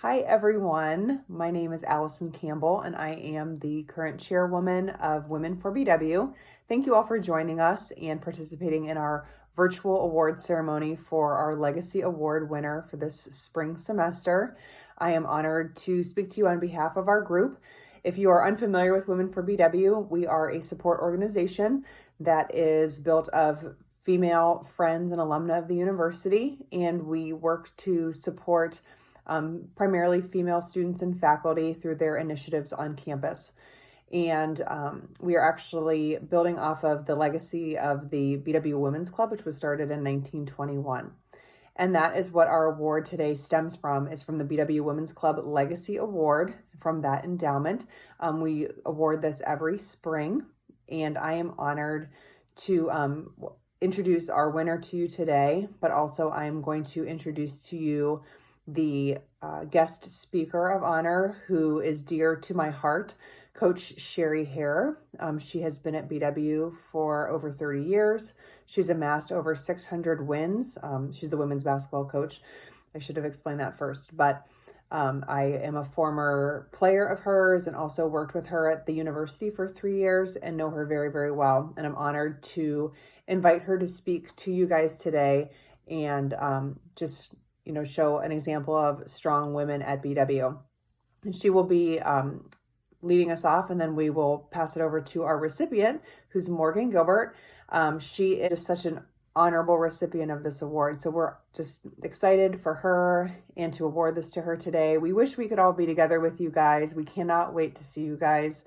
Hi, everyone. My name is Allison Campbell, and I am the current chairwoman of Women for BW. Thank you all for joining us and participating in our virtual award ceremony for our Legacy Award winner for this spring semester. I am honored to speak to you on behalf of our group. If you are unfamiliar with Women for BW, we are a support organization that is built of female friends and alumni of the university, and we work to support primarily female students and faculty through their initiatives on campus. And we are actually building off of the legacy of the BW Women's Club, which was started in 1921. And that is what our award today stems from, is from the BW Women's Club Legacy Award, from that endowment. We award this every spring, and I am honored to introduce our winner to you today, but also I am going to introduce to you the guest speaker of honor, who is dear to my heart, Coach Cheri Harrer. She has been at BW for over 30 years. She's amassed over 600 wins. She's the women's basketball coach. I should have explained that first, but I am a former player of hers and also worked with her at the university for 3 years and know her very, very well. And I'm honored to invite her to speak to you guys today and just show an example of strong women at BW. And she will be leading us off, and then we will pass it over to our recipient, who's Morgan Gilbert. She is such an honorable recipient of this award. So we're just excited for her and to award this to her today. We wish we could all be together with you guys. We cannot wait to see you guys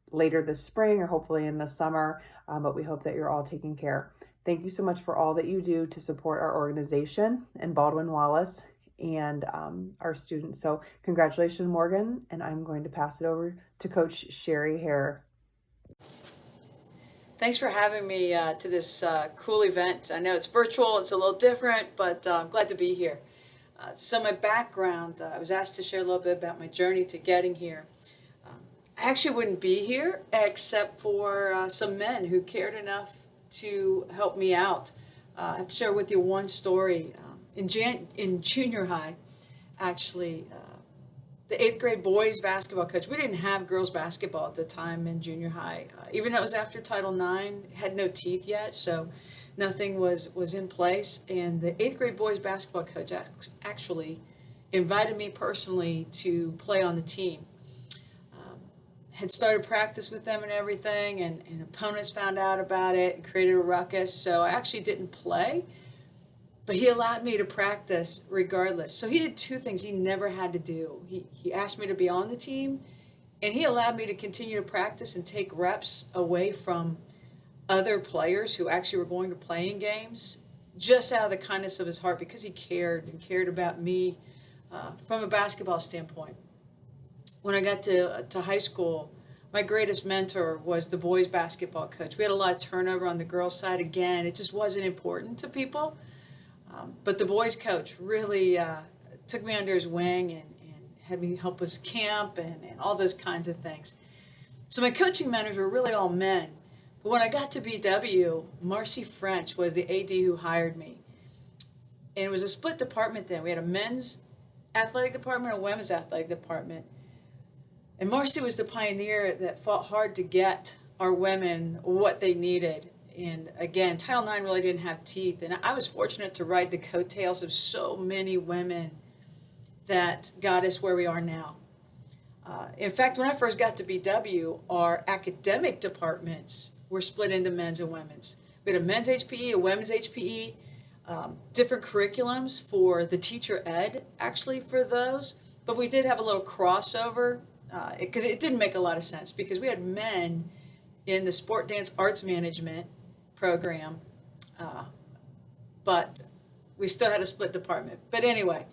later this spring or hopefully in the summer, but we hope that you're all taking care. Thank you so much for all that you do to support our organization and Baldwin Wallace and our students. So congratulations, Morgan, and I'm going to pass it over to Coach Cheri Harrer. Thanks for having me to this cool event. I know it's virtual, it's a little different, but I'm glad to be here. So my background, I was asked to share a little bit about my journey to getting here. I actually wouldn't be here except for some men who cared enough to help me out. I have to share with you one story. In junior high, actually, the 8th grade boys basketball coach, we didn't have girls basketball at the time in junior high. Even though it was after Title IX, it had no teeth yet, so nothing was in place. And the 8th grade boys basketball coach actually invited me personally to play on the team. Had started practice with them and everything, and opponents found out about it and created a ruckus. So I actually didn't play, but he allowed me to practice regardless. So he did two things he never had to do. He asked me to be on the team, and he allowed me to continue to practice and take reps away from other players who actually were going to play in games, just out of the kindness of his heart, because he cared about me from a basketball standpoint. When I got to high school, my greatest mentor was the boys basketball coach. We had a lot of turnover on the girls' side. Again, it just wasn't important to people. But the boys coach really took me under his wing and had me help us camp and all those kinds of things. So my coaching mentors were really all men. But when I got to BW, Marcy French was the AD who hired me. And it was a split department then. We had a men's athletic department and a women's athletic department. And Marcy was the pioneer that fought hard to get our women what they needed. And again, Title IX really didn't have teeth. And I was fortunate to ride the coattails of so many women that got us where we are now. In fact, when I first got to BW, our academic departments were split into men's and women's. We had a men's HPE, a women's HPE, different curriculums for the teacher ed, actually, for those. But we did have a little crossover because it didn't make a lot of sense, because we had men in the sport dance arts management program, but we still had a split department. But anyway,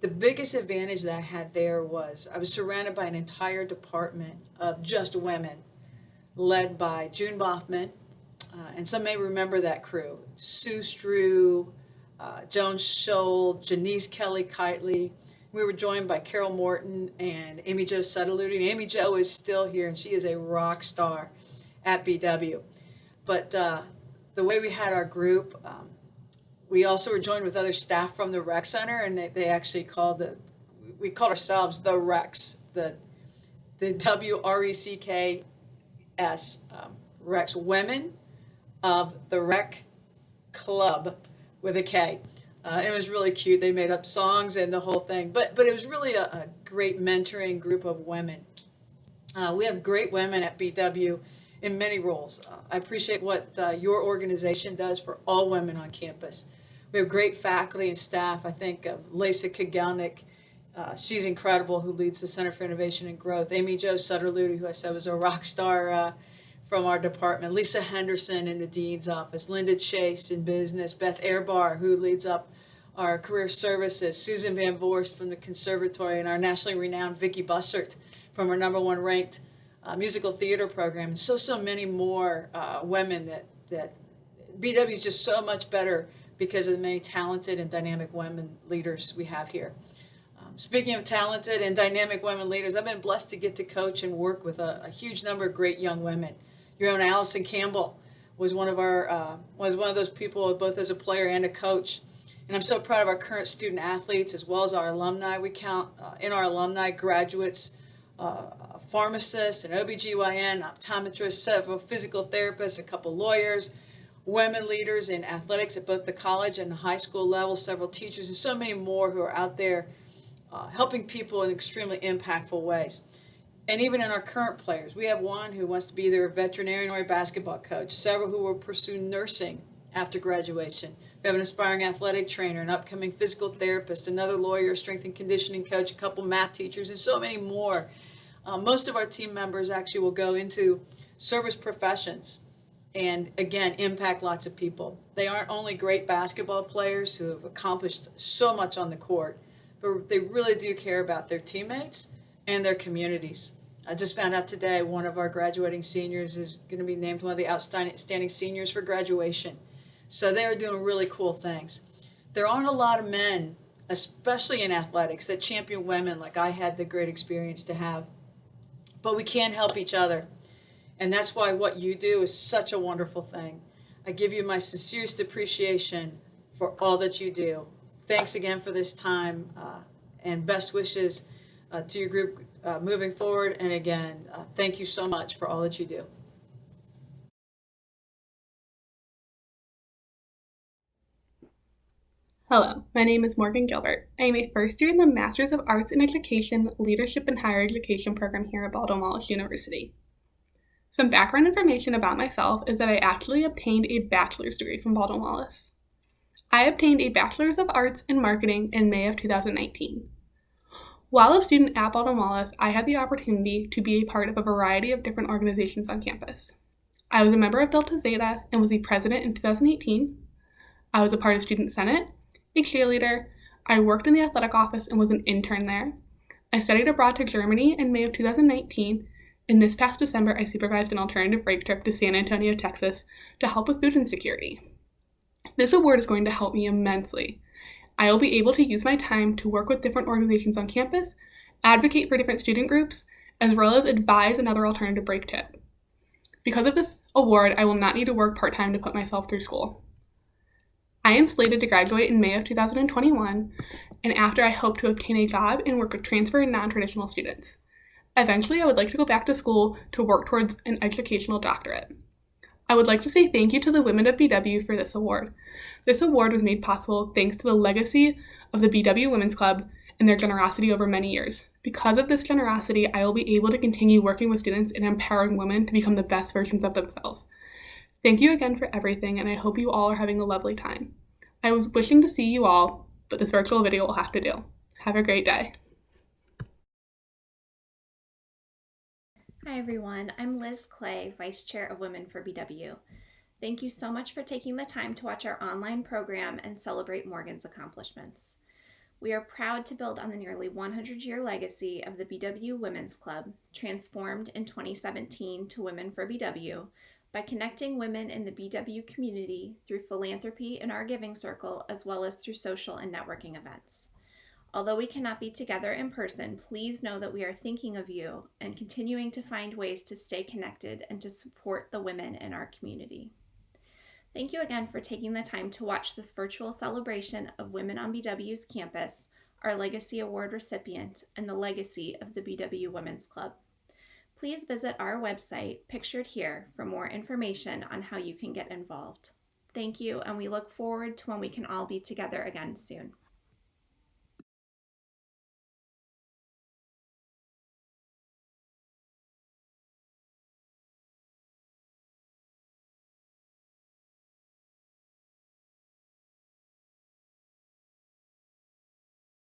the biggest advantage that I had there was I was surrounded by an entire department of just women, led by June Boffman, and some may remember that crew: Sue Strew, Joan Scholl, Janice Kelly Kitely. We were joined by Carol Morton and Amy Jo Sutherland. Amy Jo is still here, and she is a rock star at BW. But the way we had our group, we also were joined with other staff from the rec center, and they actually called it, we called ourselves the Recs, the WRECKS, Recs, Women of the Rec Club with a K. It was really cute. They made up songs and the whole thing, but it was really a great mentoring group of women. We have great women at BW in many roles. I appreciate what your organization does for all women on campus. We have great faculty and staff. I think of Lisa Kagalnik. She's incredible, who leads the Center for Innovation and Growth. Amy Jo Sutterludy, who I said was a rock star from our department. Lisa Henderson in the Dean's office. Linda Chase in business. Beth Airbar, who leads up our career services. Susan Van Voorst from the Conservatory, and our nationally renowned Vicki Bussert from our #1 ranked musical theater program. And so many more women that BW is just so much better because of the many talented and dynamic women leaders we have here. Speaking of talented and dynamic women leaders, I've been blessed to get to coach and work with a huge number of great young women. Your own Allison Campbell was one of those people, both as a player and a coach. And I'm so proud of our current student athletes as well as our alumni. We count in our alumni graduates, pharmacists, an OBGYN, optometrists, several physical therapists, a couple lawyers, women leaders in athletics at both the college and the high school level, several teachers, and so many more who are out there helping people in extremely impactful ways. And even in our current players, we have one who wants to be either a veterinarian or a basketball coach, several who will pursue nursing after graduation. We have an aspiring athletic trainer, an upcoming physical therapist, another lawyer, strength and conditioning coach, a couple math teachers, and so many more. Most of our team members actually will go into service professions and, again, impact lots of people. They aren't only great basketball players who have accomplished so much on the court, but they really do care about their teammates and their communities. I just found out today one of our graduating seniors is going to be named one of the outstanding seniors for graduation. So they are doing really cool things. There aren't a lot of men, especially in athletics, that champion women like I had the great experience to have. But we can help each other. And that's why what you do is such a wonderful thing. I give you my sincerest appreciation for all that you do. Thanks again for this time, and best wishes to your group moving forward. And again, thank you so much for all that you do. Hello, my name is Morgan Gilbert. I am a first year in the Masters of Arts in Education, Leadership and Higher Education program here at Baldwin Wallace University. Some background information about myself is that I actually obtained a bachelor's degree from Baldwin Wallace. I obtained a Bachelor's of Arts in Marketing in May of 2019. While a student at Baldwin Wallace, I had the opportunity to be a part of a variety of different organizations on campus. I was a member of Delta Zeta and was the president in 2018. I was a part of Student Senate, a cheerleader. I worked in the athletic office and was an intern there. I studied abroad to Germany in May of 2019, and this past December I supervised an alternative break trip to San Antonio, Texas to help with food insecurity. This award is going to help me immensely. I will be able to use my time to work with different organizations on campus, advocate for different student groups, as well as advise another alternative break tip. Because of this award, I will not need to work part-time to put myself through school. I am slated to graduate in May of 2021, and after I hope to obtain a job and work with transfer and non-traditional students. Eventually, I would like to go back to school to work towards an educational doctorate. I would like to say thank you to the women of BW for this award. This award was made possible thanks to the legacy of the BW Women's Club and their generosity over many years. Because of this generosity, I will be able to continue working with students and empowering women to become the best versions of themselves. Thank you again for everything, and I hope you all are having a lovely time. I was wishing to see you all, but this virtual video will have to do. Have a great day. Hi everyone, I'm Liz Clay, Vice Chair of Women for BW. Thank you so much for taking the time to watch our online program and celebrate Morgan's accomplishments. We are proud to build on the nearly 100-year legacy of the BW Women's Club, transformed in 2017 to Women for BW, by connecting women in the BW community through philanthropy in our giving circle, as well as through social and networking events. Although we cannot be together in person, please know that we are thinking of you and continuing to find ways to stay connected and to support the women in our community. Thank you again for taking the time to watch this virtual celebration of women on BW's campus, our Legacy Award recipient, and the legacy of the BW Women's Club. Please visit our website, pictured here, for more information on how you can get involved. Thank you, and we look forward to when we can all be together again soon.